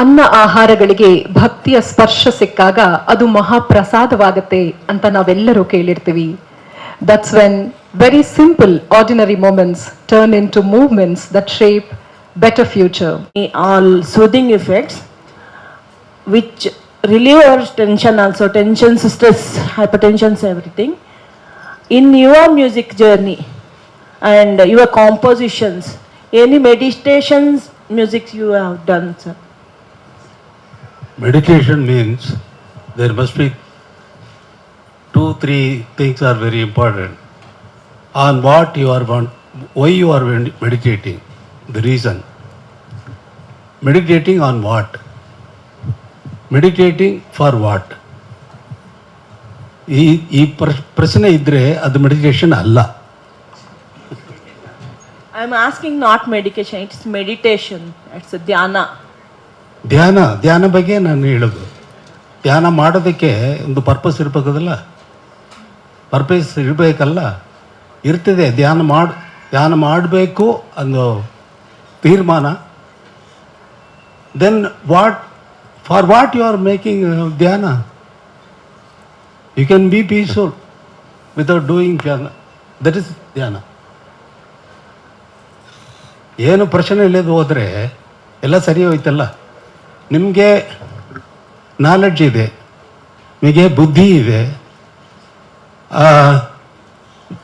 ಅನ್ನ ಆಹಾರಗಳಿಗೆ ಭಕ್ತಿಯ ಸ್ಪರ್ಶ ಸಿಕ್ಕಾಗ ಅದು ಮಹಾಪ್ರಸಾದವಾಗತ್ತೆ ಅಂತ ನಾವೆಲ್ಲರೂ ಕೇಳಿರ್ತೀವಿ. That's when very simple ordinary moments turn into movements that shape better future. All soothing effects which relieve our tension also, tension, stress, hypertension, everything. In your music journey and your compositions, any meditations music you have done, sir? Meditation means there must be 2-3 things are very important. On what you are why you are meditating, the reason. Meditating on what? Meditating for what? ಈ ಪ್ರಶ್ನೆ ಇದ್ರೆ ಅದು meditation ಅಲ್ಲ. I am asking not medication, it's meditation, it's a dhyana. ಧ್ಯಾನ ಬಗ್ಗೆ ನಾನು ಹೇಳೋದು. ಧ್ಯಾನ ಮಾಡೋದಕ್ಕೆ ಒಂದು ಪರ್ಪಸ್ ಇರಬೇಕಲ್ಲ, ಪರ್ಪಸ್ ಇರಬೇಕಲ್ಲ, ಇರ್ತದೆ. ಧ್ಯಾನ ಮಾಡಬೇಕು ಅನ್ನೋ ತೀರ್ಮಾನ. Then for what you are making dhyana? You can be peaceful without doing dhyana. That is dhyana. ಏನು ಪ್ರಶ್ನೆ ಇಲ್ಲದೆ ಹೋದರೆ ಎಲ್ಲ ಸರಿ ಹೋಯ್ತಲ್ಲ. ನಿಮಗೆ ನಾಲೆಡ್ಜ್ ಇದೆ, ನಿಮಗೆ ಬುದ್ಧಿ ಇದೆ,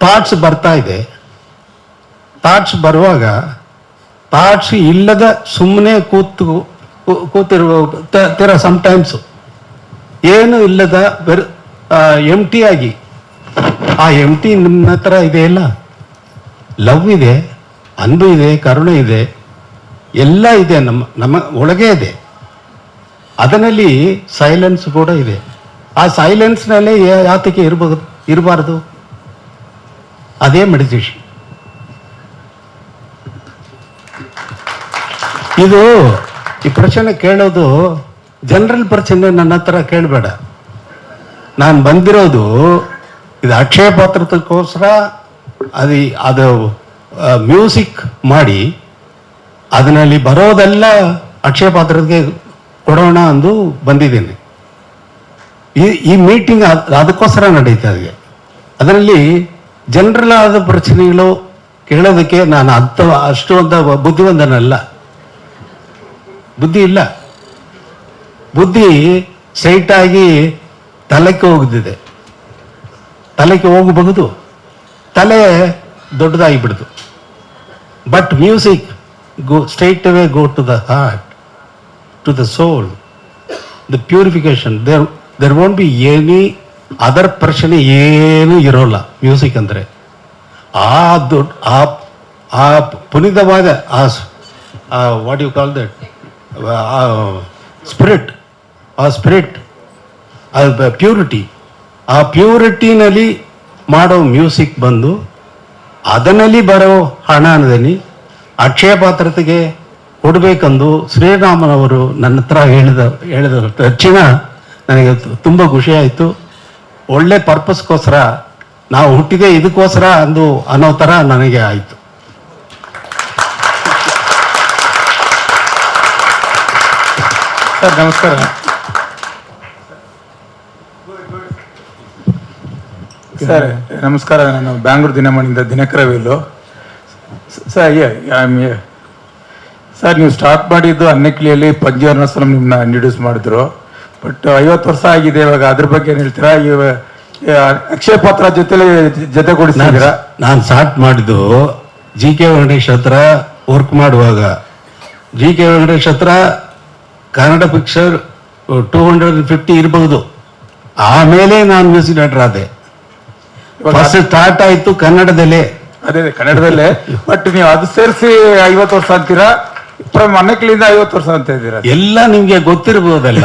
ಥಾಟ್ಸ್ ಬರ್ತಾ ಇದೆ. ಥಾಟ್ಸ್ ಬರುವಾಗ ಥಾಟ್ಸ್ ಇಲ್ಲದ ಸುಮ್ಮನೆ ಕೂತಿರೋ ಸಮ್ಟೈಮ್ಸು ಏನು ಇಲ್ಲದ ಎಂಟಿ ಆಗಿ, ಆ ಎಂಟಿ ನಿಮ್ಮ ಹತ್ರ ಇದೆ ಇಲ್ಲ, ಲವ್ ಇದೆ, ಅನ್ಬು ಇದೆ, ಕರುಣೆ ಇದೆ, ಎಲ್ಲ ಇದೆ, ನಮ್ಮ ಒಳಗೆ ಇದೆ. ಅದರಲ್ಲಿ ಸೈಲೆನ್ಸ್ ಕೂಡ ಇದೆ. ಆ ಸೈಲೆನ್ಸ್ನಲ್ಲೇ ಯಾತಕ್ಕೆ ಇರಬಾರ್ದು? ಅದೇ ಮೆಡಿಟೇಷನ್. ಇದು ಈ ಪ್ರಶ್ನೆ ಕೇಳೋದು ಜನರಲ್ ಪ್ರಶ್ನೆ ನನ್ನ ಹತ್ರ ಕೇಳಬೇಡ. ನಾನು ಬಂದಿರೋದು ಇದು ಅಕ್ಷಯ ಪಾತ್ರಕ್ಕೋಸ್ಕರ. ಅದು ಮ್ಯೂಸಿಕ್ ಮಾಡಿ ಅದರಲ್ಲಿ ಬರೋದೆಲ್ಲ ಅಕ್ಷಯ ಪಾತ್ರಕ್ಕೆ ಕೊಡೋಣ ಅಂದು ಬಂದಿದ್ದೇನೆ. ಈ ಮೀಟಿಂಗ್ ಅದಕ್ಕೋಸ್ಕರ ನಡೀತಾ ಇದೆ. ಅದರಲ್ಲಿ ಜನರಲ್ ಆದ ಪ್ರಶ್ನೆಗಳು ಕೇಳೋದಕ್ಕೆ ನಾನು ಅಷ್ಟು ಅಂತ ಬುದ್ಧಿವಂತನಲ್ಲ. ಬುದ್ಧಿ ಇಲ್ಲ. ಬುದ್ಧಿ ಸ್ಟ್ರೈಟಾಗಿ ತಲೆಗೆ ಹೋಗ್ತಿದೆ. ತಲೆಗೆ ಹೋಗಬಹುದು, ತಲೆ ದೊಡ್ಡದಾಗಿ ಬಿಡ್ತು. But music straight away go to the heart, to the soul, the purification. There won't be any other ಪ್ರಶ್ನೆ ಏನೂ ಇರೋಲ್ಲ ಮ್ಯೂಸಿಕ್ ಅಂದರೆ. ಆ ಪುನೀತವಾದ what you call that spirit, purity, ಆ ಪ್ಯೂರಿಟಿನಲ್ಲಿ ಮಾಡೋ ಮ್ಯೂಸಿಕ್ ಬಂದು ಅದರಲ್ಲಿ ಬರೋ ಹಣದಲ್ಲಿ ಅಕ್ಷಯ ಪಾತ್ರತೆಗೆ ಕೊಡಬೇಕೆಂದು ಶ್ರೀರಾಮನವರು ನನ್ನ ಹತ್ರ ಹೇಳಿದ ತಕ್ಷಣ ನನಗೆ ತುಂಬ ಖುಷಿ ಆಯಿತು. ಒಳ್ಳೆ ಪರ್ಪಸ್ಗೋಸ್ಕರ ನಾವು ಹುಟ್ಟಿದೆ, ಇದಕ್ಕೋಸ್ಕರ ಅನ್ನೋ ಥರ ನನಗೆ ಆಯಿತು. ಸರ್ ನಮಸ್ಕಾರ. ಸರ್ ನಮಸ್ಕಾರ. ನಾನು ಬ್ಯಾಂಗ್ಳೂರು ದಿನಮಣಿಯಿಂದ ದಿನಕರವೇಲು. ಸರ್ ನೀವು ಸ್ಟಾರ್ಟ್ ಮಾಡಿದ್ದು ಅನ್ನಕ್ಲಿಯಲ್ಲಿ ಪಂಚವರ್ಣಾಶ್ರಮ ನಿಮ್ಮನ್ನ ಇಂಟ್ರೊಡ್ಯೂಸ್ ಮಾಡಿದ್ರು. ಬಟ್ 50 ವರ್ಷ ಆಗಿದೆ ಇವಾಗ. ಅದ್ರ ಬಗ್ಗೆ ಏನು ಹೇಳ್ತೀರಾ? ಅಕ್ಷಯ ಪಾತ್ರ ಜೊತೆಗೂಡಿಸಿದ್ದೀರಾ? ನಾನು ಸ್ಟಾರ್ಟ್ ಮಾಡಿದ್ದು GK ವೆಂಕಟೇಶ್ ಹತ್ರ ವರ್ಕ್ ಮಾಡುವಾಗ. GK ವೆಂಕಟೇಶ್ ಹತ್ರ ಕನ್ನಡ ಪಿಕ್ಚರ್ 250 ಇರಬಹುದು. ಆಮೇಲೆ ನಾನು ಮ್ಯೂಸಿಕ್ ಡೈರೆಕ್ಟರ್ ಆದೆ. ಫಸ್ಟ್ ಸ್ಟಾರ್ಟ್ ಆಯ್ತು ಕನ್ನಡದಲ್ಲೇ. ಅದೇ ಕನ್ನಡದಲ್ಲೇ. ಬಟ್ ನೀವು ಅದು ಸೇರಿಸಿ 50 ವರ್ಷ ಅಂತೀರಾ? ಅನ್ನಕ್ಲಿಂದ 50 ವರ್ಷ ಅಂತ ಇದ್ದೀರಾ? ಎಲ್ಲ ನಿಮ್ಗೆ ಗೊತ್ತಿರ್ಬೋದಲ್ಲ.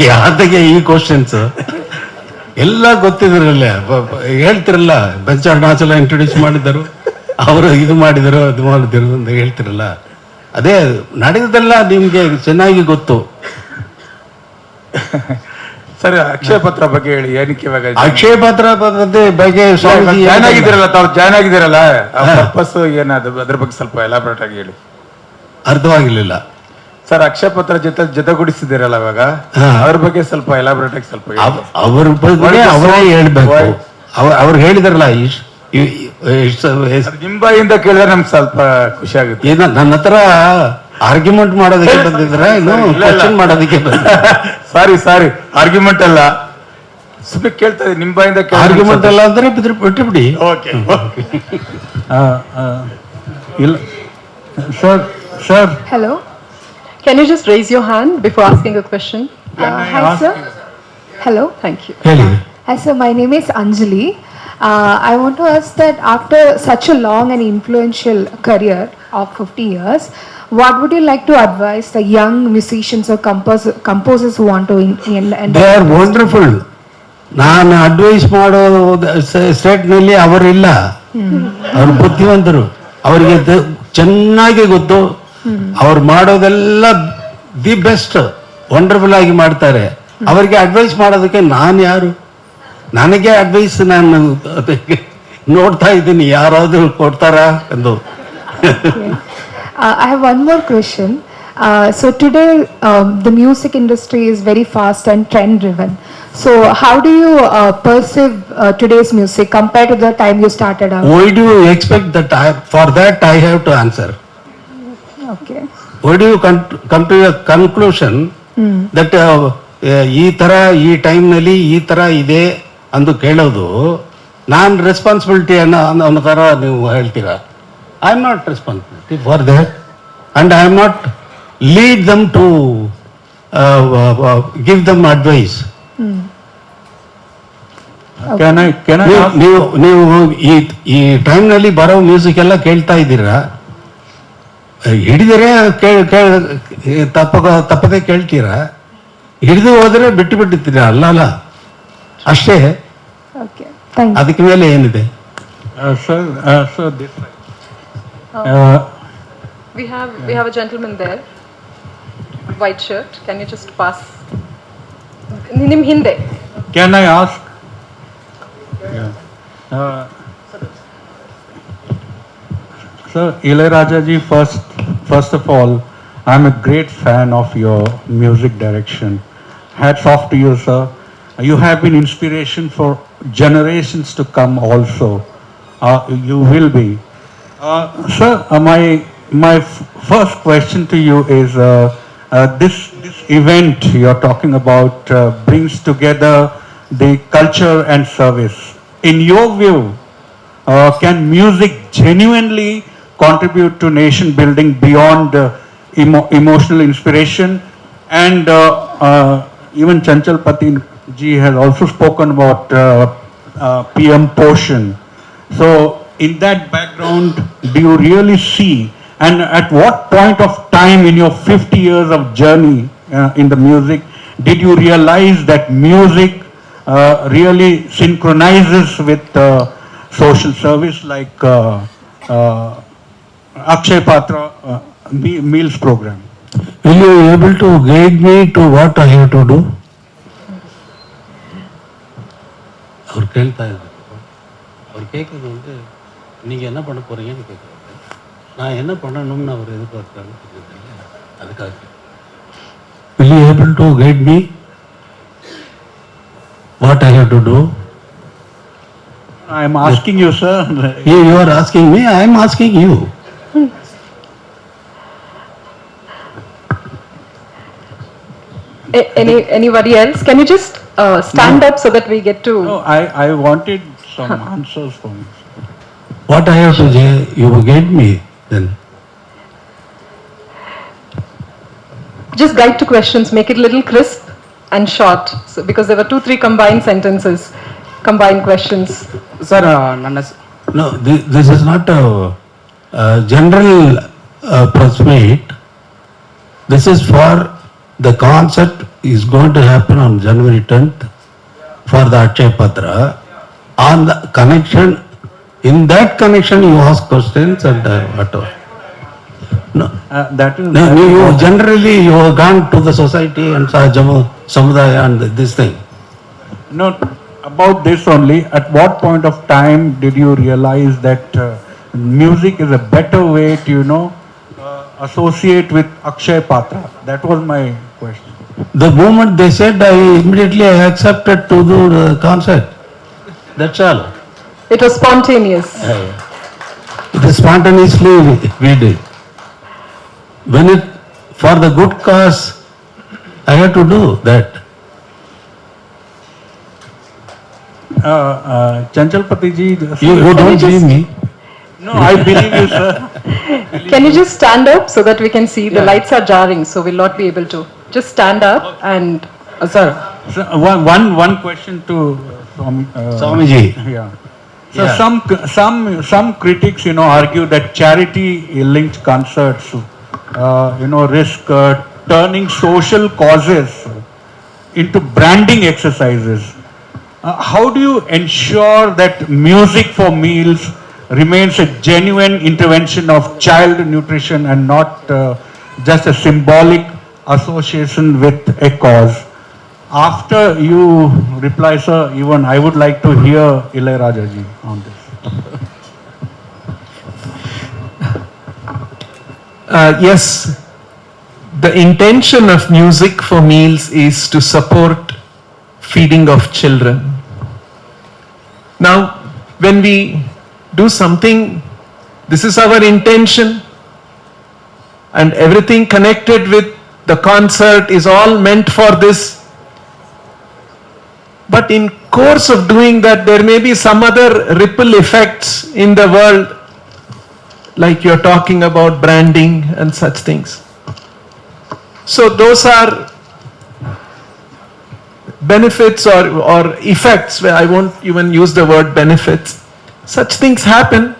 ಯಾತಕ್ಕೆ ಈ ಕ್ವಶನ್ಸ್ ಎಲ್ಲ ಗೊತ್ತಿದ್ರಲ್ಲ, ಹೇಳ್ತಿರಲ್ಲ. ಪಂಚವರ್ಣಾಶ್ರಮ ಇಂಟ್ರೊಡ್ಯೂಸ್ ಮಾಡಿದರು, ಅವರು ಇದು ಮಾಡಿದರು, ಅದು ಮಾಡಿದರು ಅಂತ ಹೇಳ್ತಿರಲ್ಲ. ಅದೇ ನಡೆದಲ್ಲ ನಿಮ್ಗೆ ಚೆನ್ನಾಗಿ ಗೊತ್ತು. ಸರಿ, ಅಕ್ಷಯ ಪತ್ರ ಬಗ್ಗೆ ಹೇಳಿ. ಏನಕ್ಕೆ ಇವಾಗ ಅಕ್ಷಯ ಪತ್ರ ಬಗ್ಗೆ ಜಾಯ್ನ್ ಆಗಿದ್ದೀರಲ್ಲ, ತಾವು ಜಾಯ್ನ್ ಆಗಿದ್ದೀರಲ್ಲ, ಪರ್ಪಸ್ ಏನದು, ಅದ್ರ ಬಗ್ಗೆ ಸ್ವಲ್ಪ ಎಲಾಬ್ರೇಟ್ ಆಗಿ ಹೇಳಿ. ಅರ್ಥವಾಗಿರ್ಲಿಲ್ಲ. ಸರ್ ಅಕ್ಷಯ ಪತ್ರ ಜೊತೆಗೂಡಿಸಿದಿರಲ್ಲ ಇವಾಗ, ಹಾ. ಅದ್ರ ಬಗ್ಗೆ ಸ್ವಲ್ಪ ಎಲಾಬ್ರೇಟ್ ಆಗಿ ಸ್ವಲ್ಪ ಹೇಳಿ. ಅವ್ರ ಬಗ್ಗೆ ಅವರೇ ಹೇಳ್ಬೇಕು. ಅವ್ರು ಹೇಳಿದಾರಲ್ಲ ಅದು ನಿಮ್ ಬಾಯಿಂದ ಕೇಳಿದ್ರೆ ನಮ್ಗೆ ಸ್ವಲ್ಪ ಖುಷಿ ಆಗುತ್ತೆ. ಏನ ನನ್ನ ಹತ್ರ ಆರ್ಗ್ಯುಮೆಂಟ್ ಮಾಡೋದಕ್ಕೆ ಬಂದಿದ್ರ ಇನ್ನು ಕ್ವಶನ್ ಮಾಡೋದಕ್ಕೆ ಸಾರಿ ಆರ್ಗ್ಯುಮೆಂಟ್ ಅಲ್ಲ, ಸುಮ್ಮನೆ ಕೇಳ್ತಾ ಇದ್ದೀನಿ ನಿಮ್ ಬಾಯಿಂದ. ಆರ್ಗ್ಯುಮೆಂಟ್ ಅಲ್ಲ ಅಂದ್ರೆ ಬಿಟ್ಟು ಬಿಡಿ. ಓಕೆ ಇಲ್ಲ sir Hello. Can you just raise your hand before asking a question? Hi, sir. Hello. Thank you. ಹೇಳಿ. Hi, sir. My name is Anjali. I want to ask that after such a long and influential career of 50 years, what would you like to advise the young musicians or composers who want to they are wonderful. ನಾನು advice ಮಾಡೋ state ನಲ್ಲಿ ಅವರಿಲ್ಲ. ಅವ್ರು ಬುದ್ಧಿವಂತರು, ಅವರಿಗೆ ಚೆನ್ನಾಗಿ ಗೊತ್ತು. ಅವ್ರು ಮಾಡೋದೆಲ್ಲ ದಿ ಬೆಸ್ಟ್, ವಂಡರ್ಫುಲ್ ಆಗಿ ಮಾಡ್ತಾರೆ. ಅವರಿಗೆ ಅಡ್ವೈಸ್ ಮಾಡೋದಕ್ಕೆ ನಾನು ಯಾರು? ನನಗೆ ಅಡ್ವೈಸ್ ನಾನು ನೋಡ್ತಾ ಇದ್ದೀನಿ, ಯಾರಾದ್ರೂ ಕೊಡ್ತಾರಾ ಎಂದು. I have one more question. So today, the music industry is very fast and trend driven. So how do you perceive today's music compared to the time you started out? Why do you expect that for that I have to answer? Okay. Why do you come to a conclusion that ಈ ತರ ಈ time ನಲ್ಲಿ ಈ ತರ ಇದೆ ಅಂದು ಕೇಳೋದು ನಾನ್ responsibility ಅನ್ನೋ ತರ ನೀವು ಹೇಳ್ತೀರಾ? I am not responsibility for that and I am not lead them to give them advice. ನೀವು ಈ ಟೈಮ್ ನಲ್ಲಿ ಬರೋ ಮ್ಯೂಸಿಕ್ ಎಲ್ಲ ಕೇಳ್ತಾ ಇದ್ದೀರಾ, ಹಿಡಿದರೆ ತಪ್ಪದೆ ಕೇಳ್ತೀರಾ, ಹಿಡಿದು ಹೋದ್ರೆ ಬಿಟ್ಟು ಬಿಟ್ಟಿರ್ತೀರಾ? ಅಲ್ಲ ಅಷ್ಟೇ. Okay. Thank you. ಅದಕ್ಕೆ ಮೇಲೆ ಏನಿದೆ? sir this We have a gentleman there, white shirt. Can you just pass? Nim hinde. can I ask sir Ilayaraja ji, first of all, I'm a great fan of your music direction. Hats off to you, sir. You have been inspiration for generations to come also. You will be. Sir, my first question to you is this event you're talking about brings together the culture and service. In your view, can music genuinely contribute to nation building beyond emotional inspiration? And even Chanchal Pati ji has also spoken about PM Poshan. So in that background, do you really see, and at what point of time in your 50 years of journey in the music did you realize that music really synchronizes with social service like Akshay Patra meals program? Will you able to guide me to what I have to do? ಅವ್ರು ಕೇಳ್ತಾ ಇದ್ದಾರೆ. ಅವ್ರು கேட்குறது வந்து நீங்கள் என்ன பண்ண போறீங்கன்னு கேட்குறாங்க. நான் என்ன பண்ணணும்னு அவர் எதிர்பார்க்குறாங்க. அதுக்காக will you able to guide me what I have to do? I am asking you, sir. You are asking me, I am asking you. Anybody else? Can you just stand up so that we get to? No, I wanted some answers from you. What I have to say, you will guide me then. Just guide to questions, make it a little crisp and short. So, because there were 2-3 combined sentences, combined questions. Sir ನನ್ನ No, this is not a general press meet. This is for the concert is going to happen on January 10th for the Akshay Patra. On the connection, in that connection you ask questions and whatever. No, That is. no, you generally you have gone to the society and Samudaya and this thing. No, about this only, at what point of time did you realize that music is a better way to, associate with Akshay Patra? That was my question. The moment they said, I immediately accepted to do the concert. That's all. It was spontaneous. It is spontaneously we did. When it, for the good cause, I had to do that. Chanchalpati ji, You don't just- believe me? no, I believe you, sir. Can you just stand up so that we can see? The Yeah. lights are jarring, so we'll not be able to. Just stand up and, Sir, So, one question to Swamiji. Yeah. So Yeah. some critics, argue that charity-linked concerts, risk turning social causes into branding exercises. How do you ensure that Music for Meals remains a genuine intervention of child nutrition and not just a symbolic association with a cause? After you reply, sir, even I would like to hear Ilayaraja ji on this. Yes, the intention of Music for Meals is to support feeding of children. Now, when we do something, this is our intention, and everything connected with the concert is all meant for this. But in course of doing that, there may be some other ripple effects in the world, like you're talking about branding and such things. So those are benefits or effects, where I won't even use the word benefits. Such things happen.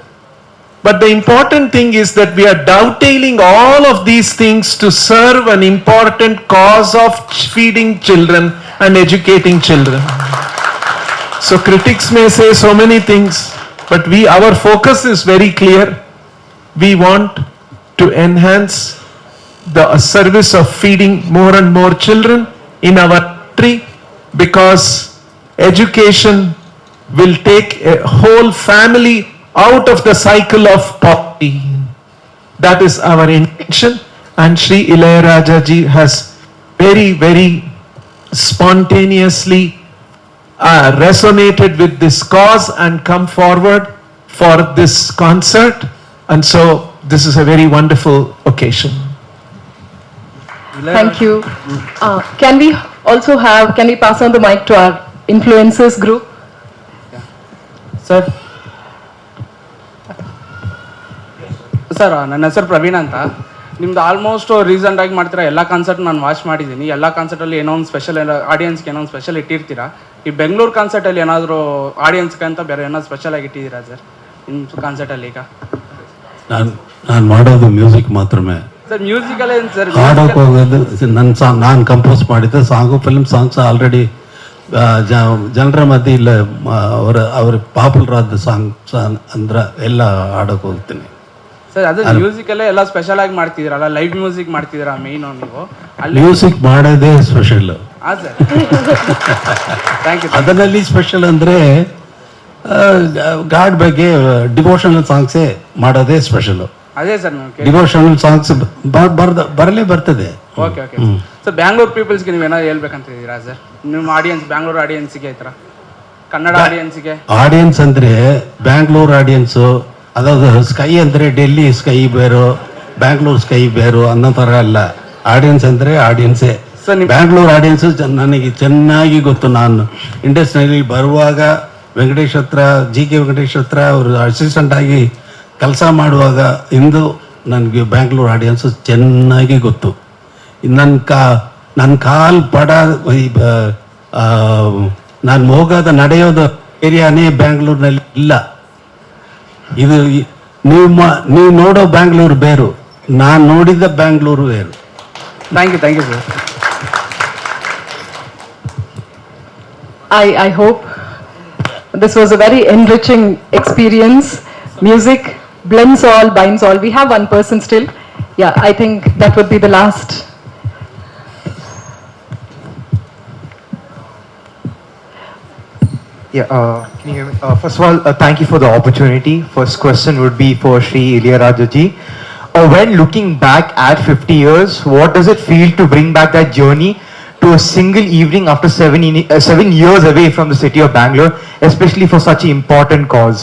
But the important thing is that we are dovetailing all of these things to serve an important cause of feeding children and educating children. So critics may say so many things, but our focus is very clear. We want to enhance the service of feeding more and more children in our country, because education will take a whole family out of the cycle of poverty. That is our intention, and Sri Ilayaraja ji has very, very spontaneously resonated with this cause and come forward for this concert, and so this is a very wonderful occasion. thank you. Can we pass on the mic to our influencers group? Sir ನನ್ನ ಹೆಸರು ಪ್ರವೀಣ್ ಅಂತ. ನಿಮ್ದು almost ರೀಸೆಂಟಾಗಿ ಮಾಡ್ತೀರಾ ಎಲ್ಲ concert ನಾನು watch ಮಾಡಿದ್ದೀನಿ. ಎಲ್ಲ ಕಾನ್ಸರ್ಟಲ್ಲಿ ಏನೋ ಒಂದು ಸ್ಪೆಷಲ್, ಆಡಿಯನ್ಸ್ಗೆ ಏನೋ ಒಂದು ಸ್ಪೆಷಲ್ ಇಟ್ಟಿರ್ತೀರಾ. ಈ ಬೆಂಗಳೂರು ಕಾನ್ಸರ್ಟಲ್ಲಿ ಏನಾದರೂ ಆಡಿಯನ್ಸ್ಗೆ ಅಂತ ಬೇರೆ ಏನೋ ಸ್ಪೆಷಲ್ ಆಗಿ ಇಟ್ಟಿದ್ದೀರಾ ಸರ್ ನಿಮ್ಮ ಕಾನ್ಸರ್ಟಲ್ಲಿ? ಈಗ ನಾನು ಮಾಡೋದು ಮ್ಯೂಸಿಕ್ ಮಾತ್ರಮೇ. ಸರ್ ಮ್ಯೂಸಿಕಲ್ಲೇ ಸರ್ ಹಾಡೋಕೆ ಹೋಗೋದು ನನ್ನ ಸಾಂಗ್, ನಾನು ಕಂಪೋಸ್ ಮಾಡಿದ್ದೆ ಸಾಂಗು, ಫಿಲ್ಮ್ ಸಾಂಗ್ಸ್ ಆಲ್ರೆಡಿ ಜನರ ಮಧ್ಯೆ ಇಲ್ಲ ಅವ್ರ ಪಾಪ್ಯುಲರ್ ಆದ ಸಾಂಗ್ಸ್ ಅಂದ್ರೆ ಎಲ್ಲ ಹಾಡೋಕೆ ಹೋಗ್ತೀನಿ. ಸರ್ ಅದು ಮ್ಯೂಸಿಕಲ್ಲೇ ಎಲ್ಲ ಸ್ಪೆಷಲ್ ಆಗಿ ಮಾಡ್ತಿದ್ದೀರಲ್ಲ, ಲೈವ್ ಮ್ಯೂಸಿಕ್ ಮಾಡ್ತಿದ್ದೀರಾ ಮೇಯ್ನು ನೀವು ಅಲ್ಲಿ? ಮ್ಯೂಸಿಕ್ ಮಾಡೋದೇ ಸ್ಪೆಷಲ್. ಹಾಂ ಸರ್, ಥ್ಯಾಂಕ್ ಯು. ಅದರಲ್ಲಿ ಸ್ಪೆಷಲ್ ಅಂದರೆ ಗಾಡ್ ಬಗ್ಗೆ ಡಿವೋಷನಲ್ ಸಾಂಗ್ಸೇ ಮಾಡೋದೇ ಸ್ಪೆಷಲ್. ಅದೇ ಸರ್ ನಾವು ಡಿವೋಷನಲ್ ಸಾಂಗ್ಸ್ ಬರಲೇ ಬರ್ತದೆ. Okay okay sir. ಬ್ಯಾಂಗ್ಳೂರ್ ಪೀಪಲ್ಸ್ಗೆ ನೀವು ಏನಾದ್ರು ಹೇಳ್ಬೇಕಂತ ಇದ್ದೀರಾ ಸರ್? ನಿಮ್ಮ ಆಡಿಯನ್ಸ್, ಬ್ಯಾಂಗ್ಳೂರ್ ಆಡಿಯನ್ಸ್ಗೆ ಈ ಥರ ಕನ್ನಡ ಆಡಿಯನ್ಸ್ಗೆ? ಆಡಿಯನ್ಸ್ ಅಂದರೆ ಬ್ಯಾಂಗ್ಳೂರ್ ಆಡಿಯನ್ಸು, ಅದಾவது ಸ್ಕೈ ಅಂದರೆ ಡೆಲ್ಲಿ ಸ್ಕೈ ಬೇರು, ಬ್ಯಾಂಗ್ಳೂರ್ ಸ್ಕೈ ಬೇರು ಅನ್ನೋ ಥರ ಅಲ್ಲ. ಆಡಿಯನ್ಸ್ ಅಂದರೆ ಆಡಿಯನ್ಸೇ. ಬ್ಯಾಂಗ್ಳೂರ್ ಆಡಿಯನ್ಸು ನನಗೆ ಚೆನ್ನಾಗಿ ಗೊತ್ತು. ನಾನು ಇಂಡಸ್ಟ್ರಿಯಲ್ಲಿ ಬರುವಾಗ ವೆಂಕಟೇಶ್ ಹತ್ರ, ಜಿ ಕೆ ವೆಂಕಟೇಶ್ ಹತ್ರ ಅವರು ಅಸಿಸ್ಟೆಂಟ್ ಆಗಿ ಕೆಲಸ ಮಾಡುವಾಗ ಇಂದು ನನಗೆ ಬ್ಯಾಂಗ್ಳೂರ್ ಆಡಿಯನ್ಸು ಚೆನ್ನಾಗಿ ಗೊತ್ತು. ನನ್ನ ಕಾಲ್ ಪಡ ನಾನು ಹೋಗೋದ ನಡೆಯೋದು ಏರಿಯಾನೇ ಬ್ಯಾಂಗ್ಳೂರ್ನಲ್ಲಿ ಇಲ್ಲ. ಇದು ನೀವು ನೋಡೋ ಬ್ಯಾಂಗ್ಳೂರು ಬೇರು, ನಾನು ನೋಡಿದ ಬ್ಯಾಂಗ್ಳೂರು ಬೇರು. Thank you sir. I hope this was a very enriching experience. Music blends all, binds all. We have one person still. Yeah, I think that would be the last. Yeah, can you hear me? First of all, thank you for the opportunity. First question would be for Sri Ilayaraja ji. or when looking back at 50 years, what does it feel to bring back that journey to a single evening after 7 years away from the city of Bangalore, especially for such an important cause?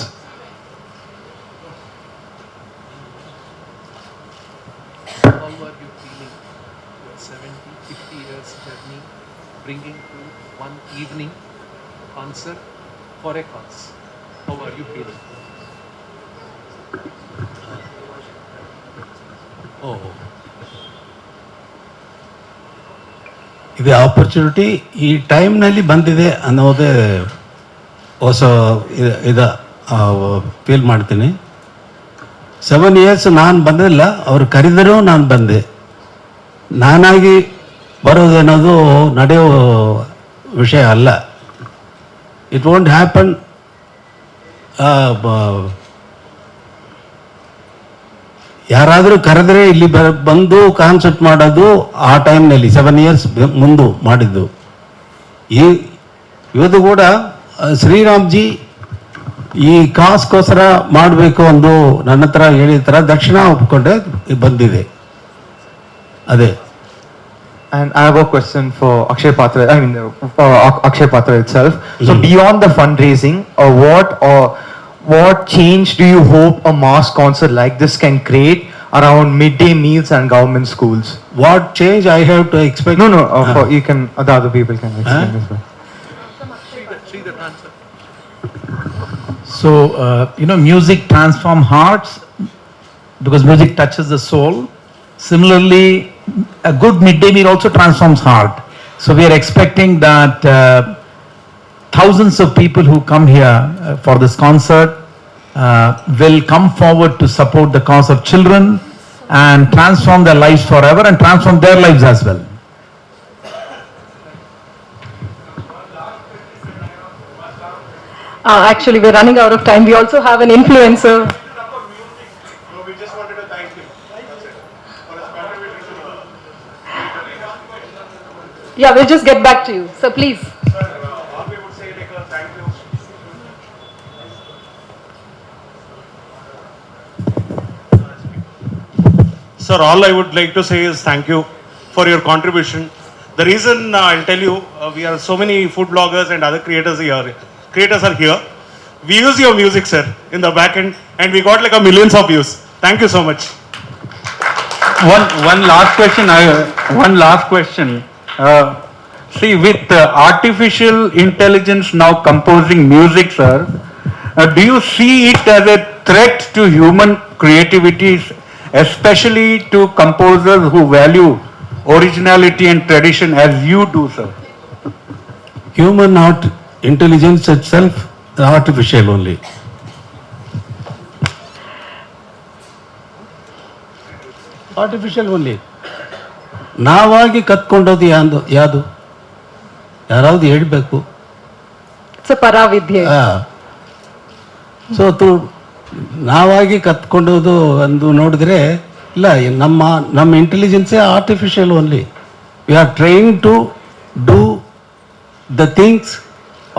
How are you feeling your 70, 50 years journey, bringing to one evening concert for a cause? How are you feeling? ಇದು opportunity ಈ ಟೈಮ್ನಲ್ಲಿ ಬಂದಿದೆ ಅನ್ನೋದೇ ಹೊಸ feel ಮಾಡ್ತೀನಿ. 7 years ನಾನು ಬಂದಿಲ್ಲ, ಅವ್ರು ಕರೆದರೂ ನಾನು ಬಂದೆ. ನಾನಾಗಿ ಬರೋದೇನೋದು ನಡೆಯೋ ವಿಷಯ ಅಲ್ಲ. It won't happen. ಯಾರಾದರೂ ಕರೆದ್ರೆ ಇಲ್ಲಿ ಬಂದು ಕಾನ್ಸರ್ಟ್ ಮಾಡೋದು ಆ ಟೈಮ್ನಲ್ಲಿ 7 years ಮುಂದೆ ಮಾಡಿದ್ದು. ಇವತ್ತು ಕೂಡ ಶ್ರೀರಾಮ್ಜಿ ಈ ಕಾಸ್ಗೋಸ್ಕರ ಮಾಡಬೇಕು ಅಂದು ನನ್ನ ಹತ್ರ ಹೇಳಿದ ಥರ ದಕ್ಷಿಣ ಒಪ್ಕೊಂಡೆ ಬಂದಿದೆ. ಅದೇ. And I have a question for Akshay Patra. I mean, for Akshay Patra itself. So beyond the fundraising, what change do you hope a mass concert like this can create around midday meals and government schools? What change I have to expect? No. You can. The other people can explain as well. So, music transforms hearts because music touches the soul. Similarly, a good midday meal also transforms heart. So we are expecting that thousands of people who come here for this concert will come forward to support the cause of children and transform their lives forever and transform their lives as well. Actually, we're running out of time. We also have an influencer. We just wanted to thank him. That's it. For his contribution to the. Yeah, we'll just get back to you. So please. Sir, all we would say like a thank you. Sir, all I would like to say is thank you for your contribution. The reason I'll tell you, we are so many food bloggers and other creators here. Creators are here. We use your music, sir, in the back end, and we got like a millions of views. Thank you so much. One last question. See, with artificial intelligence now composing music, sir, do you see it as a threat to human creativity, especially to composers who value originality and tradition as you do, sir? Human intelligence itself is artificial only. Artificial only. ನಾವಾಗಿ ಕತ್ಕೊಂಡೋದು ಯಾವುದು ಯಾರಾவது ಹೇಳ್ಬೇಕು. It's a paravidya. So ನಾವಾಗಿ ಕತ್ಕೊಂಡೋದು ಒಂದು ನೋಡಿದ್ರೆ ಇಲ್ಲ, ನಮ್ಮ ಇಂಟೆಲಿಜೆನ್ಸೇ artificial only. We are trying to do the things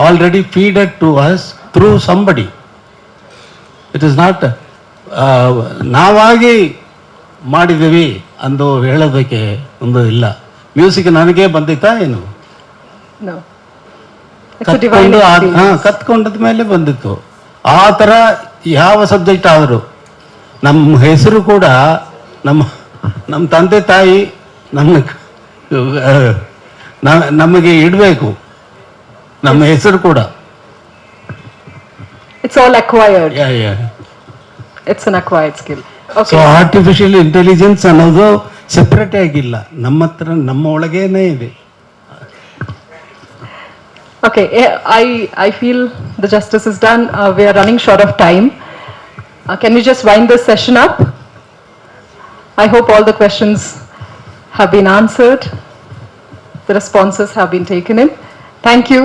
already feeded to us through somebody. It is not ನಾವಾಗಿ ಮಾಡಿದ್ದೀವಿ ಅಂದು ಹೇಳೋದಕ್ಕೆ ಒಂದು ಇಲ್ಲ. ಮ್ಯೂಸಿಕ್ ನನಗೆ ಬಂದಿತ್ತಾ ಏನು? No. It's a divine experience. ಕತ್ಕೊಂಡದ ಮೇಲೆ ಬಂದಿತ್ತು. ಆ ಥರ ಯಾವ ಸಬ್ಜೆಕ್ಟ್ ಆದರೂ ನಮ್ಮ ಹೆಸರು ಕೂಡ ನಮ್ಮ ತಂದೆ ತಾಯಿ ನಮಗೆ ಇಡಬೇಕು, ನಮ್ಮ ಹೆಸರು ಕೂಡ. It's all acquired. Yeah. It's an acquired skill. So Okay. Artificial intelligence ಅನ್ನೋದು ಸೆಪ್ರೇಟ್ ಆಗಿಲ್ಲ, ನಮ್ಮ ಒಳಗೇನೆ ಇದೆ. Okay, I feel the justice is done. We are running short of time. Can we just wind this session up? I hope all the questions have been answered. The responses have been taken in. Thank you.